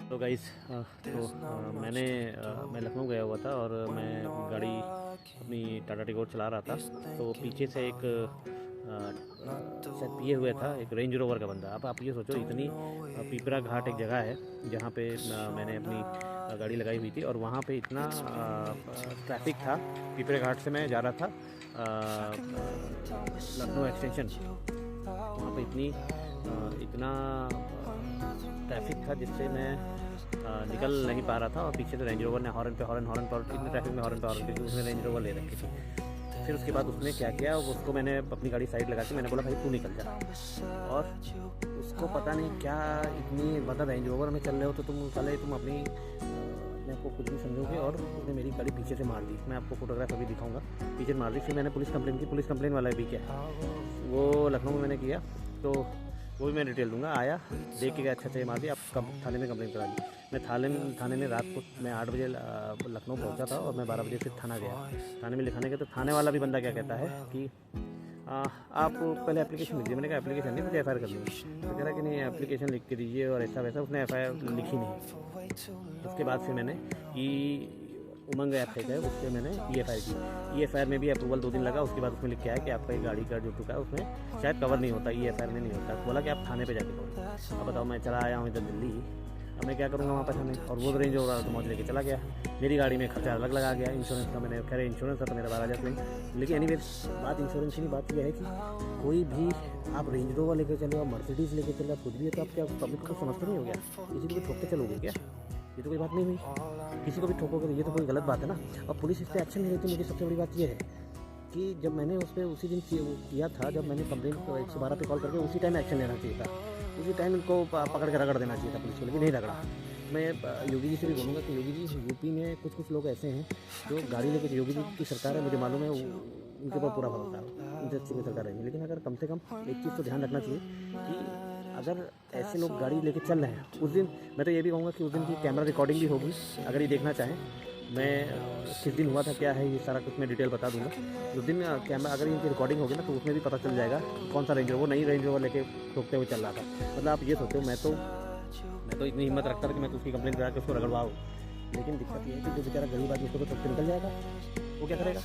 तो गाइस मैं लखनऊ गया हुआ था और मैं गाड़ी अपनी टाटा टिगोर चला रहा था। तो पीछे से एक शायद पिए हुए था एक रेंज रोवर का बंदा। अब आप ये सोचो, इतनी पिपरा घाट एक जगह है जहाँ पे मैंने अपनी गाड़ी लगाई हुई थी और वहाँ पे इतना ट्रैफिक था। पिपरा घाट से मैं जा रहा था लखनऊ एक्सटेंशन। वहाँ पे इतना ट्रैफिक था जिससे मैं निकल नहीं पा रहा था और पीछे से रेंज रोवर ने हॉर्न पर इतने ट्रैफिक में हॉर्न पे उसने रेंज रोवर ले रखी थी। फिर उसके बाद उसने क्या किया, उसको मैंने अपनी गाड़ी साइड लगा के मैंने बोला भाई तू निकल जा। और उसको पता नहीं क्या इतनी मतलब रेंज रोवर में चल रहे हो तो तुम अपनी अपने आपको कुछ भी समझोगे। और उसने मेरी गाड़ी पीछे से मार दी। मैं आपको फोटोग्राफ अभी दिखाऊंगा। पीछे मार दी। फिर मैंने पुलिस कंप्लेन की। पुलिस कंप्लेन वाला भी क्या वो लखनऊ में मैंने किया, तो वो भी मैं डिटेल दूंगा। आया, देख के गया, अच्छा मार दी, आप कब थाने में कंप्लेंट करा दी। मैं थाने में रात को मैं 8 बजे लखनऊ पहुंचा था और मैं 12 बजे फिर थाना गया। थाने में लिखाने गया तो थाने वाला भी बंदा क्या कहता है कि आप पहले एप्लीकेशन लिखिए। मैंने कहा एप्लीकेशन नहीं, मुझे FIR कर दूँगी। तो कह रहा कि नहीं एप्लीकेशन लिख के दीजिए और ऐसा वैसा। उसने FIR लिखी नहीं। उसके बाद फिर मैंने उमंग ऐप है उससे मैंने EFI की। EFI में भी अप्रूवल 2 दिन लगा। उसके बाद उसमें लिख के आया कि आपका ये गाड़ी का जो टुका है उसमें शायद कवर नहीं होता, EFI में नहीं होता। बोला कि आप थाने पे जाके करो। अब बताओ, मैं चला आया हूँ इधर दिल्ली, अब मैं क्या करूँगा वहाँ पर थाने। और वो रेंज रोवर तो मौज लेके चला गया। मेरी गाड़ी में खर्चा अलग लगा गया इंश्योरेंस का। मैंने कह रहे इंश्योरेंस था तो मेरा 12,000 क्लेम। लेकिन एनीवे बात इंश्योरेंस की नहीं, बात यह है कि कोई भी आप रेंज रोवर लेके चलो, आप मर्सिडीज़ लेके चलो, आप कुछ भी है तो आप क्या पब्लिक को समझते नहीं हो गया? किसी को भी ठोक के चलोगे क्या? ये तो कोई बात नहीं हुई। किसी को भी ठोकोगे ये तो कोई गलत बात है ना। और पुलिस इस पर एक्शन नहीं लेती। मुझे सबसे बड़ी बात यह है कि जब मैंने उस पर उसी दिन किया था, जब मैंने कंप्लेंट 112 पे कॉल करके उसी टाइम एक्शन लेना चाहिए था। उसी टाइम इनको पकड़ के रगड़ देना चाहिए था पुलिस को, लेकिन नहीं रगड़ा। मैं योगी जी से भी बोलूँगा कि योगी जी, यूपी में कुछ लोग ऐसे हैं जो गाड़ी लेके, योगी जी की सरकार है मुझे मालूम है, उनके ऊपर पूरा भरोसा है, उनसे अच्छी कोई सरकार रहेगी। लेकिन अगर कम से कम एक चीज़ तो ध्यान रखना चाहिए कि अगर ऐसे लोग गाड़ी लेके चल रहे हैं, उस दिन मैं तो ये भी कहूँगा कि उस दिन की कैमरा रिकॉर्डिंग भी होगी। अगर ये देखना चाहें, मैं किस दिन हुआ था क्या है ये सारा कुछ मैं डिटेल बता दूंगा। उस दिन कैमरा अगर इनकी रिकॉर्डिंग होगी ना तो उसमें भी पता चल जाएगा कौन सा रेंज रोवर, नई रेंज रोवर लेके ठोकते हुए चल रहा था। मतलब आप ये सोचो, मैं तो इतनी हिम्मत रखता था कि मैं तो उसकी कंप्लेंट करा के उसको रगड़वाऊँ। लेकिन दिक्कत ये है कि जो बेचारा गरीब आदमी उसको तो ठोक के निकल जाएगा, वो क्या करेगा?